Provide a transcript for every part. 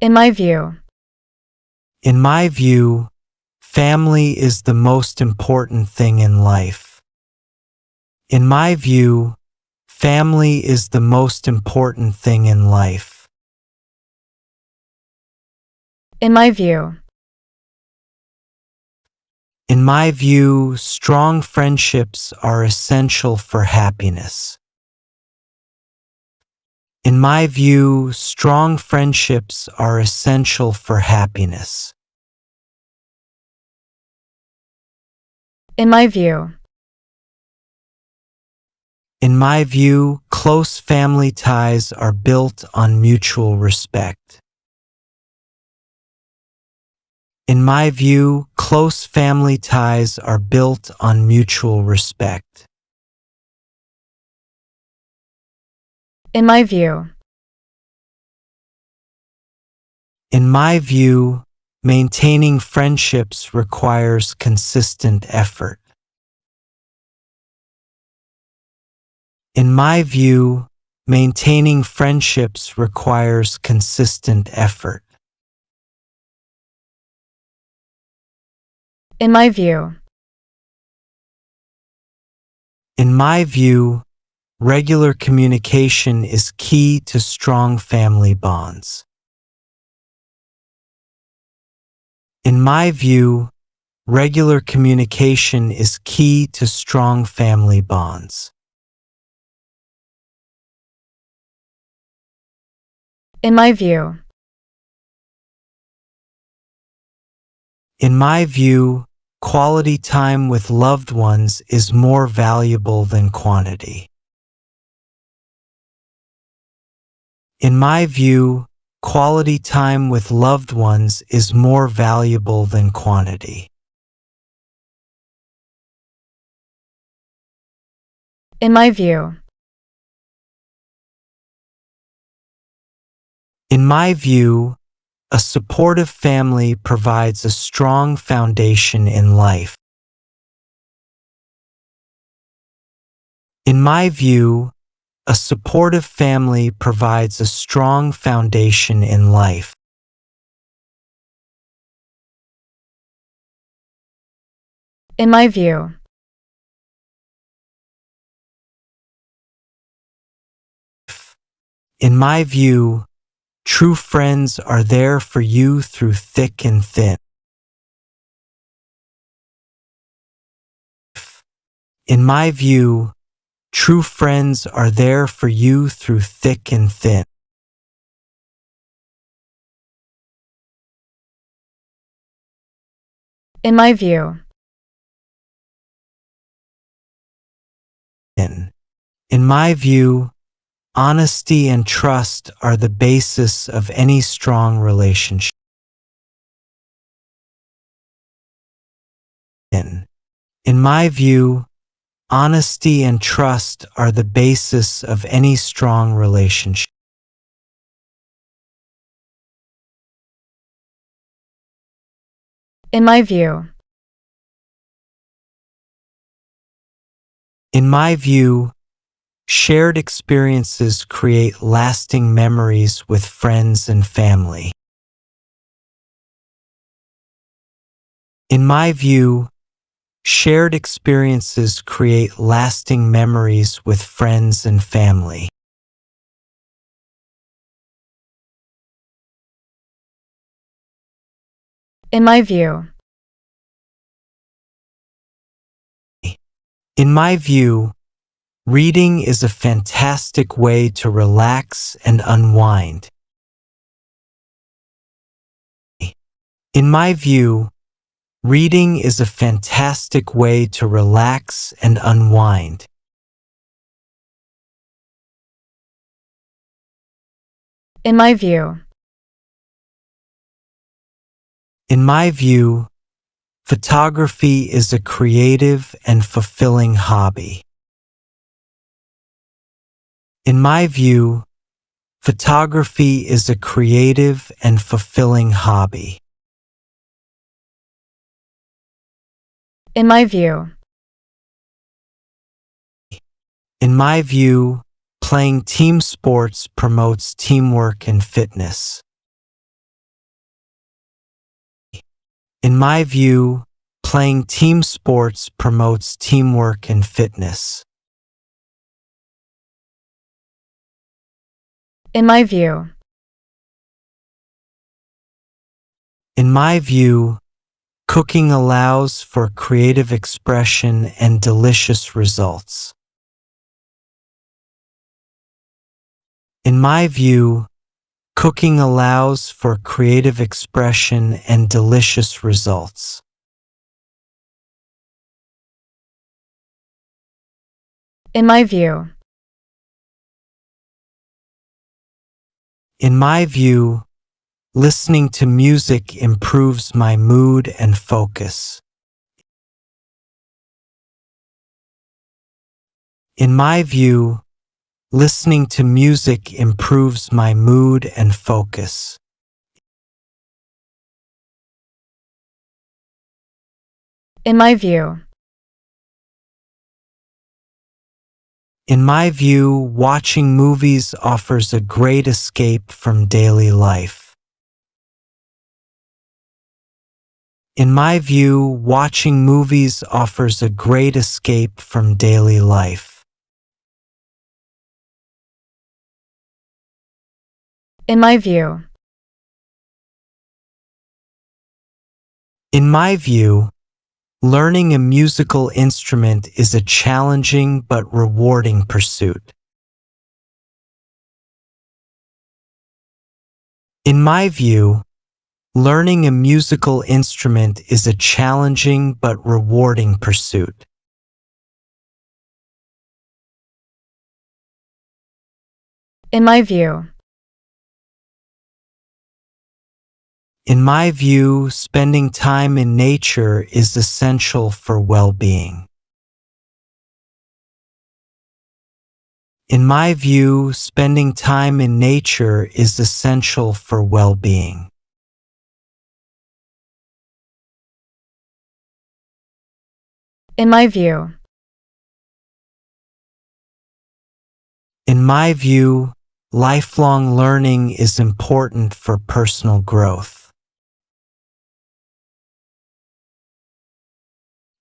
In my view. In my view, family is the most important thing in life. In my view, family is the most important thing in life. In my view. In my view, strong friendships are essential for happiness. In my view, strong friendships are essential for happiness. In my view. In my view, close family ties are built on mutual respect. In my view, close family ties are built on mutual respect. In my view. In my view, maintaining friendships requires consistent effort. In my view, maintaining friendships requires consistent effort. In my view. In my view, regular communication is key to strong family bonds. In my view, regular communication is key to strong family bonds. In my view. In my view, quality time with loved ones is more valuable than quantity. In my view, quality time with loved ones is more valuable than quantity. In my view. In my view, a supportive family provides a strong foundation in life. In my view, a supportive family provides a strong foundation in life. In my view. In my view, true friends are there for you through thick and thin. In my view, true friends are there for you through thick and thin. In my view. In my view, honesty and trust are the basis of any strong relationship. In my view, honesty and trust are the basis of any strong relationship. In my view. In my view, shared experiences create lasting memories with friends and family. In my view, shared experiences create lasting memories with friends and family. In my view. In my view, reading is a fantastic way to relax and unwind. In my view, reading is a fantastic way to relax and unwind. In my view. In my view, photography is a creative and fulfilling hobby. In my view, photography is a creative and fulfilling hobby. In my view. In my view, playing team sports promotes teamwork and fitness. In my view, playing team sports promotes teamwork and fitness. In my view. In my view, cooking allows for creative expression and delicious results. In my view, cooking allows for creative expression and delicious results. In my view. In my view, listening to music improves my mood and focus. In my view, listening to music improves my mood and focus. In my view. In my view, watching movies offers a great escape from daily life. In my view, watching movies offers a great escape from daily life. In my view. In my view, learning a musical instrument is a challenging but rewarding pursuit. In my view, learning a musical instrument is a challenging but rewarding pursuit. In my view. In my view, spending time in nature is essential for well-being. In my view, spending time in nature is essential for well-being. In my view. In my view, lifelong learning is important for personal growth.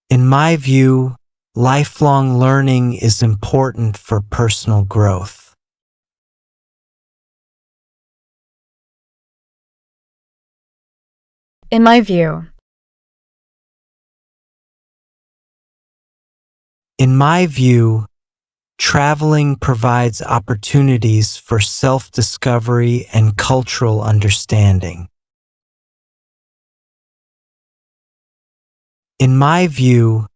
In my view, lifelong learning is important for personal growth. In my view. In my view, traveling provides opportunities for self-discovery and cultural understanding. In my view,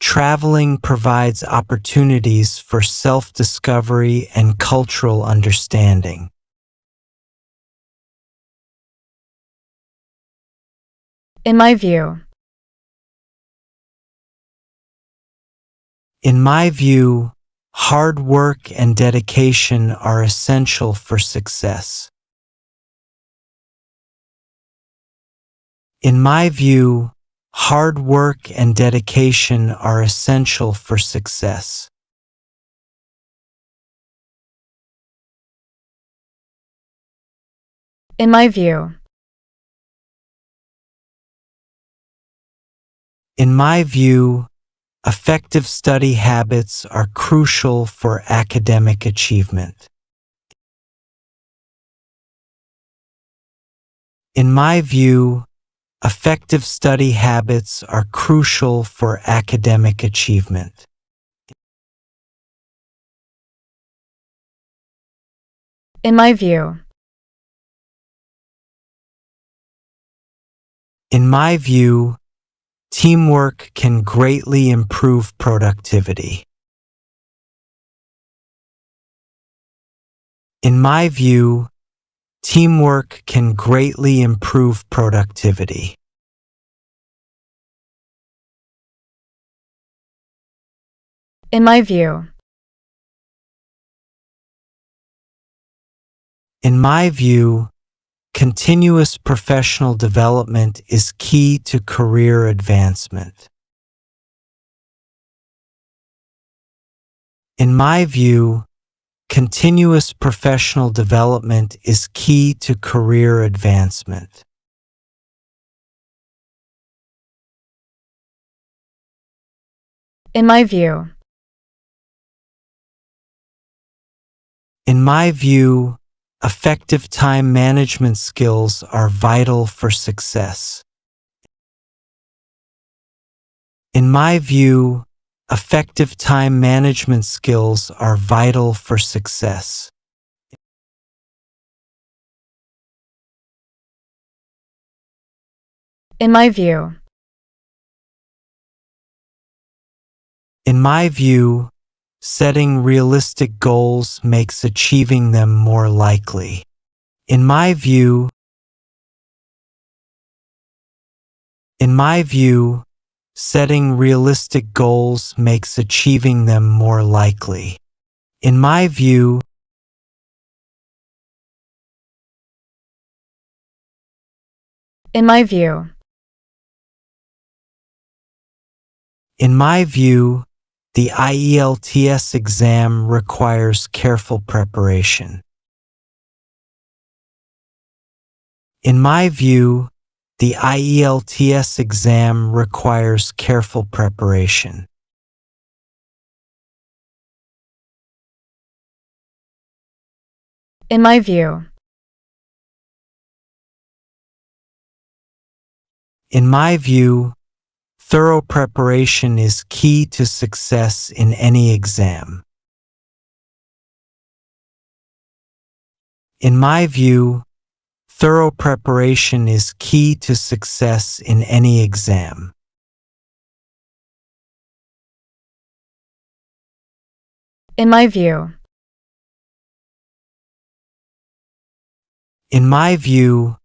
traveling provides opportunities for self-discovery and cultural understanding. In my view. In my view, hard work and dedication are essential for success. In my view, hard work and dedication are essential for success. In my view. In my view, effective study habits are crucial for academic achievement. In my view, effective study habits are crucial for academic achievement. In my view. In my view, teamwork can greatly improve productivity. In my view, teamwork can greatly improve productivity. In my view. In my view, continuous professional development is key to career advancement. In my view, continuous professional development is key to career advancement. In my view. In my view, effective time management skills are vital for success. In my view, effective time management skills are vital for success. In my view. In my view, setting realistic goals makes achieving them more likely. In my view, setting realistic goals makes achieving them more likely. In my view, In my view. in my view, the IELTS exam requires careful preparation. In my view, the IELTS exam requires careful preparation. In my view. In my view, thorough preparation is key to success in any exam. In my view, thorough preparation is key to success in any exam. In my view. In my view,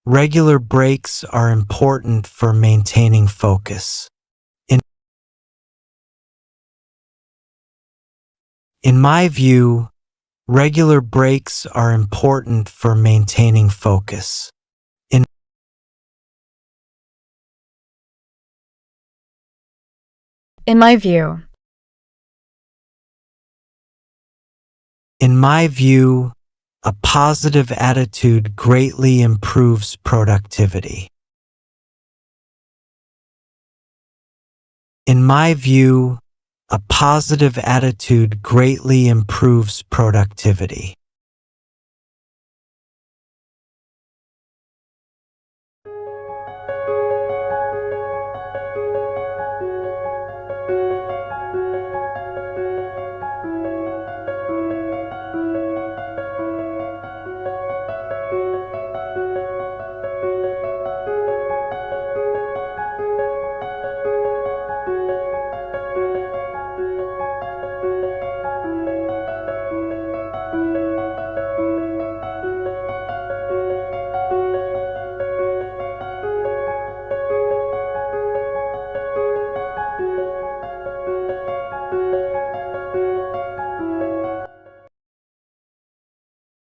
regular breaks are important for maintaining focus. In my view, regular breaks are important for maintaining focus. In my view. In my view, a positive attitude greatly improves productivity. In my view, a positive attitude greatly improves productivity.